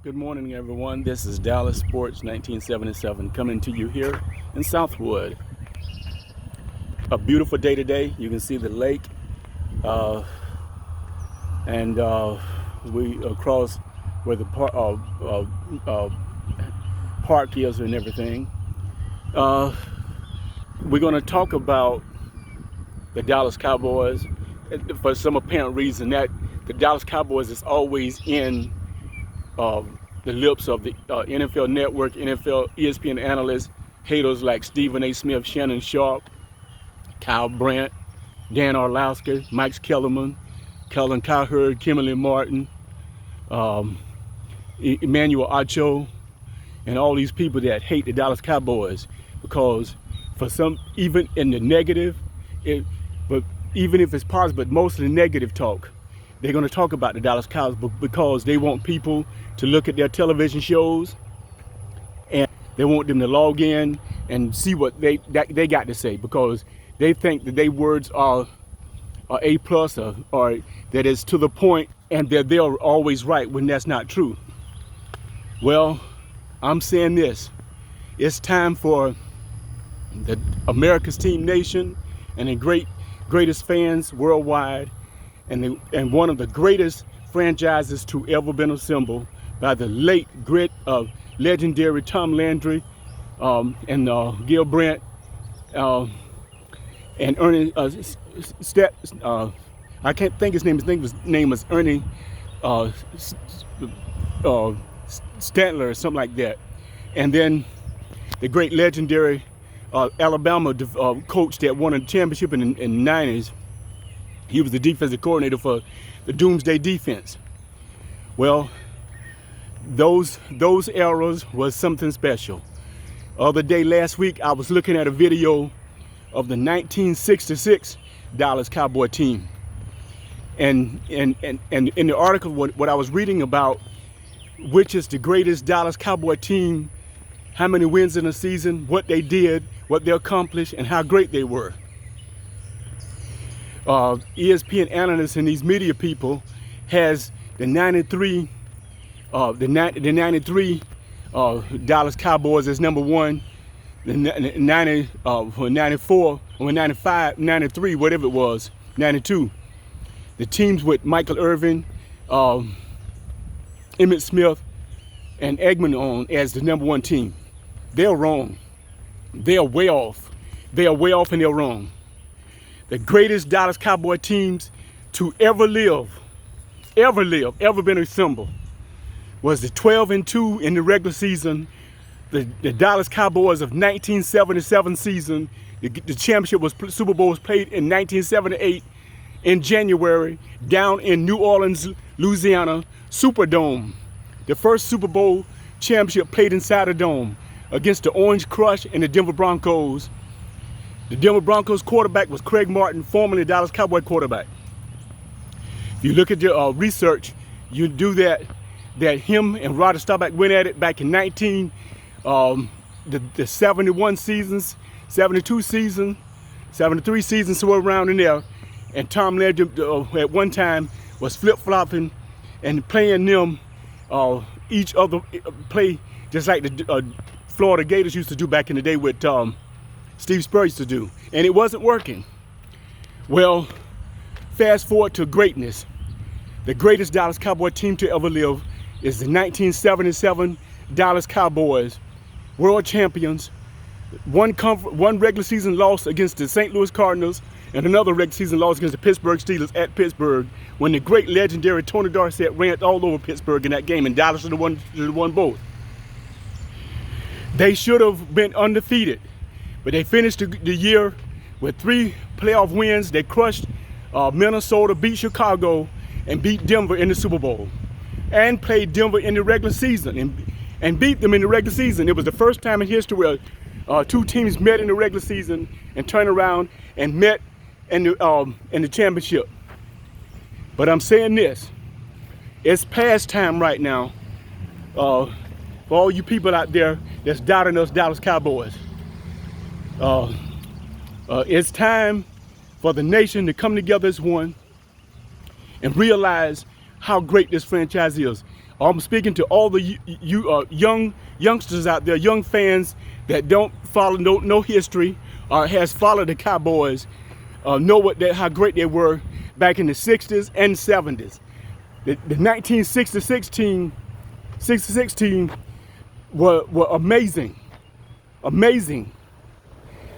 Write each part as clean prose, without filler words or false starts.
Good morning, everyone. This is Dallas Sports 1977 coming to you here in Southwood. A beautiful day today. You can see the lake, and we across where the park is and everything. We're going to talk about the Dallas Cowboys for some apparent reason that the Dallas Cowboys is always in the lips of the NFL Network, NFL, ESPN analysts, haters like Stephen A. Smith, Shannon Sharp, Kyle Brandt, Dan Orlowski, Mike Kellerman, Kellen Cowherd, Kimberly Martin, Emmanuel Acho, and all these people that hate the Dallas Cowboys because for some, even in the negative, but even if it's positive, but mostly negative talk, they're going to talk about the Dallas Cowboys because they want people to look at their television shows and they want them to log in and see what they got to say because they think that their words are A plus or that is to the point and that they're always right when that's not true. Well, I'm saying this. It's time for the America's Team Nation and the greatest fans worldwide and one of the greatest franchises to ever been assembled by the late legendary Tom Landry and Gil Brandt and Ernie I can't think his name. His name was Ernie Stantler or something like that. And then the great legendary Alabama coach that won a championship in the 90s. He was the defensive coordinator for the Doomsday Defense. Well, those eras was something special. Other day last week, I was looking at a video of the 1966 Dallas Cowboy team. And in the article, what I was reading about, which is the greatest Dallas Cowboy team, how many wins in a season, what they did, what they accomplished, and how great they were. ESPN analysts and these media people has the 93 Dallas Cowboys as number one, the 94 or 95, 93, whatever it was, 92. The teams with Michael Irvin, Emmitt Smith, and Eggman on as the number one team. They're wrong. They are way off. They are way off and they're wrong. The greatest Dallas Cowboy teams to ever been assembled was the 12-2 in the regular season, the Dallas Cowboys of 1977 season. The championship Super Bowl was played in 1978 in January down in New Orleans, Louisiana, Superdome. The first Super Bowl championship played inside a dome against the Orange Crush and the Denver Broncos. The Denver Broncos quarterback was Craig Martin, formerly Dallas Cowboy quarterback. If you look at your research, you do that him and Roger Staubach went at it back in the 71 seasons, 72 season, 73 seasons, somewhere around in there. And Tom Landry at one time was flip-flopping and playing them each other play just like the Florida Gators used to do back in the day with Steve Spurrier used to do, and it wasn't working. Well, fast forward to greatness. The greatest Dallas Cowboy team to ever live is the 1977 Dallas Cowboys, world champions. One regular season loss against the St. Louis Cardinals and another regular season loss against the Pittsburgh Steelers at Pittsburgh when the great legendary Tony Dorsett ran all over Pittsburgh in that game, and Dallas should have won both. They should have been undefeated. But they finished the year with 3 playoff wins. They crushed Minnesota, beat Chicago, and beat Denver in the Super Bowl. And played Denver in the regular season and beat them in the regular season. It was the first time in history where 2 teams met in the regular season and turned around and met in the championship. But I'm saying this, it's past time right now for all you people out there that's doubting us Dallas Cowboys. It's time for the nation to come together as one and realize how great this franchise is. I'm speaking to all the youngsters out there, young fans that don't follow no history or has followed the Cowboys, know how great they were back in the 60s and 70s. The 1966 team were amazing.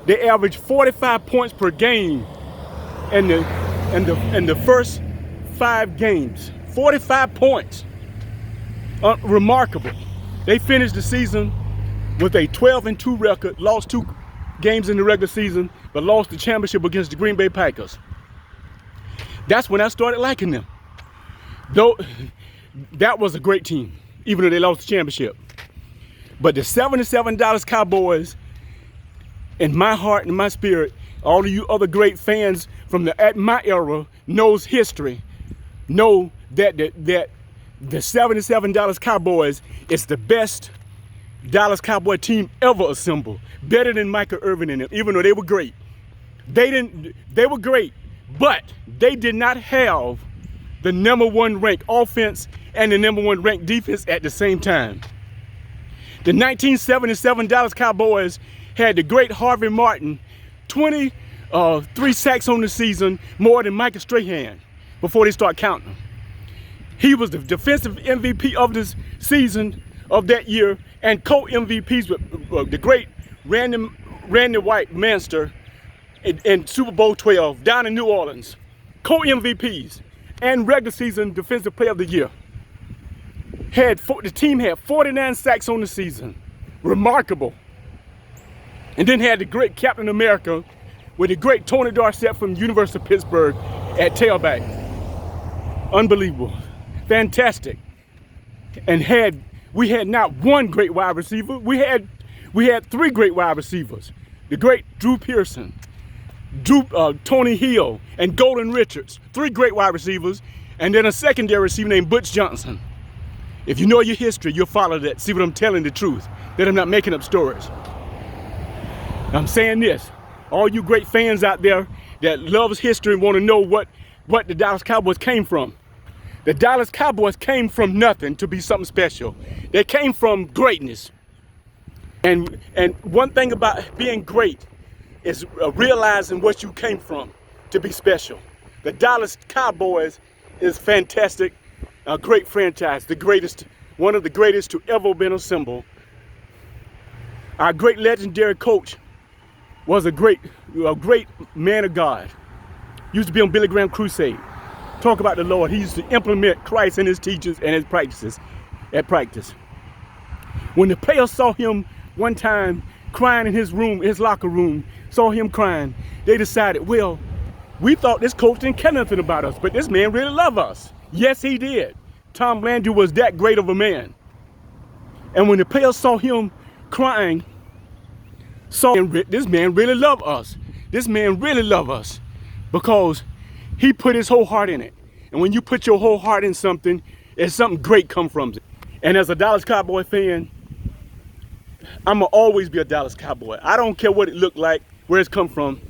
They averaged 45 points per game in the first 5 games. 45 points. Remarkable. They finished the season with a 12-2 record, lost 2 games in the regular season, but lost the championship against the Green Bay Packers. That's when I started liking them. Though that was a great team, even though they lost the championship. But the 77 Dallas Cowboys, in my heart and my spirit, all of you other great fans from at my era knows history, know that the 77 Dallas Cowboys is the best Dallas Cowboy team ever assembled. Better than Michael Irvin and them, even though they were great. They were great, but they did not have the #1 ranked offense and the #1 ranked defense at the same time. The 1977 Dallas Cowboys had the great Harvey Martin, 23 sacks on the season, more than Michael Strahan before they start counting. He was the defensive MVP of this season of that year, and co-MVPs with the great Randy White Manster in Super Bowl 12 down in New Orleans. Co-MVPs and regular season defensive player of the year. The team had 49 sacks on the season. Remarkable. And then had the great Captain America with the great Tony Dorsett from University of Pittsburgh at tailback. Unbelievable. Fantastic. And we had not one great wide receiver. We had 3 great wide receivers. The great Drew Pearson, Tony Hill, and Golden Richards. 3 great wide receivers. And then a secondary receiver named Butch Johnson. If you know your history, you'll follow that. See what I'm telling the truth. That I'm not making up stories. I'm saying this. All you great fans out there that loves history and want to know what the Dallas Cowboys came from. The Dallas Cowboys came from nothing to be something special. They came from greatness. And one thing about being great is realizing what you came from to be special. The Dallas Cowboys is fantastic, a great franchise, the greatest, one of the greatest to ever been assembled. Our great legendary coach was a great man of God. Used to be on Billy Graham Crusade. Talk about the Lord. He used to implement Christ in his teachings and his practices at practice. When the players saw him one time crying in his room, his locker room, saw him crying, they decided, well, we thought this coach didn't care nothing about us, but this man really loved us. Yes, he did. Tom Landry was that great of a man. And when the players saw him crying, this man really loved us. This man really loved us because he put his whole heart in it. And when you put your whole heart in something, there's something great come from it. And as a Dallas Cowboy fan, I'm going to always be a Dallas Cowboy. I don't care what it looked like, where it's come from.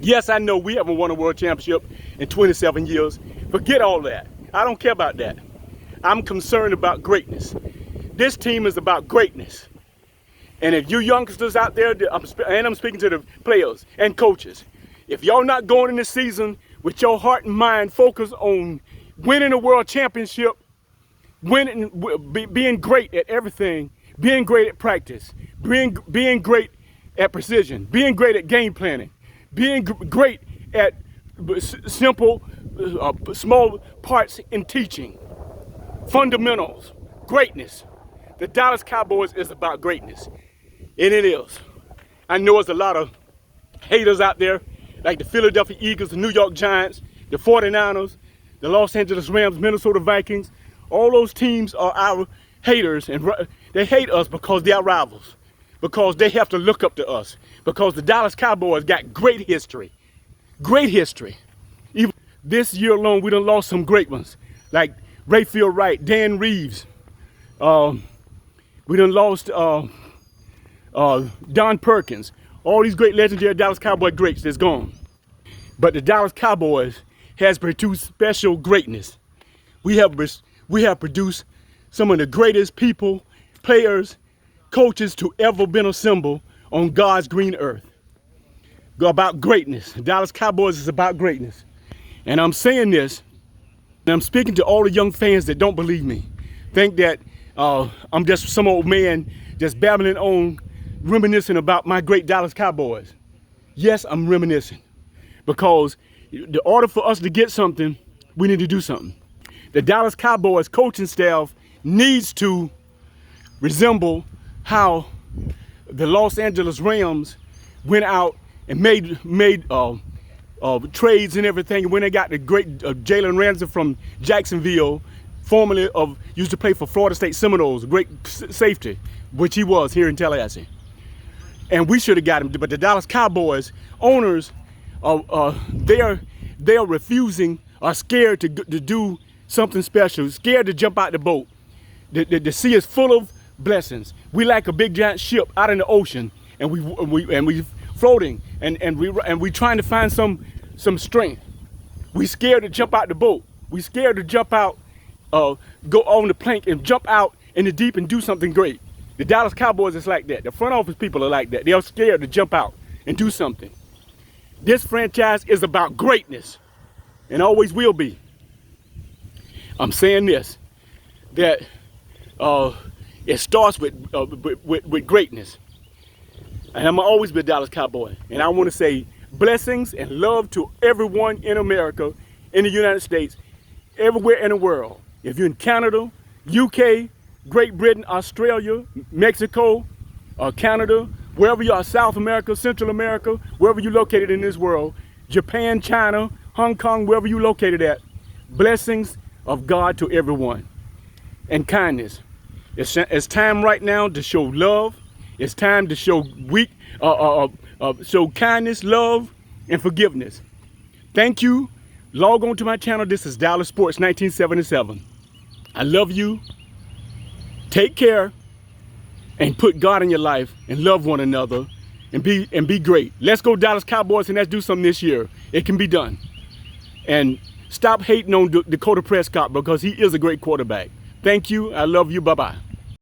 Yes, I know we haven't won a world championship in 27 years. Forget all that. I don't care about that. I'm concerned about greatness. This team is about greatness. And if you youngsters out there, and I'm speaking to the players and coaches, if y'all not going in this season with your heart and mind focused on winning a world championship, being great at everything, being great at practice, being great at precision, being great at game planning, being great at simple, small parts in teaching, fundamentals, greatness. The Dallas Cowboys is about greatness. And it is. I know there's a lot of haters out there, like the Philadelphia Eagles, the New York Giants, the 49ers, the Los Angeles Rams, Minnesota Vikings. All those teams are our haters, and they hate us because they're our rivals, because they have to look up to us, because the Dallas Cowboys got great history. Great history. Even this year alone, we done lost some great ones, like Rayfield Wright, Dan Reeves. We done lost Don Perkins. All these great legendary Dallas Cowboy greats that's gone. But the Dallas Cowboys has produced special greatness. We have produced some of the greatest people, players, coaches to ever been assembled on God's green earth. About greatness. The Dallas Cowboys is about greatness. And I'm saying this, and I'm speaking to all the young fans that don't believe me. Think that I'm just some old man just babbling on, reminiscing about my great Dallas Cowboys. Yes, I'm reminiscing. Because in order for us to get something, we need to do something. The Dallas Cowboys coaching staff needs to resemble how the Los Angeles Rams went out and made trades and everything. When they got the great Jalen Ramsey from Jacksonville, formerly used to play for Florida State Seminoles, a great safety, which he was here in Tallahassee. And we should have got him, but the Dallas Cowboys owners, they're refusing, are scared to do something special, scared to jump out the boat. The sea is full of blessings. We like a big giant ship out in the ocean, and we floating, and we trying to find some strength. We scared to jump out the boat. We scared to jump out, go on the plank and jump out in the deep and do something great. The Dallas Cowboys is like that. The front office people are like that. They are scared to jump out and do something. This franchise is about greatness, and always will be. I'm saying this, that it starts with greatness. And I'm always be a Dallas Cowboy. And I want to say blessings and love to everyone in America, in the United States, everywhere in the world. If you're in Canada, UK, Great Britain, Australia, Mexico, Canada, wherever you are, South America, Central America, wherever you're located in this world, Japan, China, Hong Kong, wherever you're located at, blessings of God to everyone and kindness. It's time right now to show love. It's time to show show kindness, love, and forgiveness. Thank you. Log on to my channel. This is Dallas Sports 1977. I love you. Take care, and put God in your life, and love one another, and be great. Let's go Dallas Cowboys, and let's do something this year. It can be done. And stop hating on Dakota Prescott, because he is a great quarterback. Thank you. I love you. Bye-bye.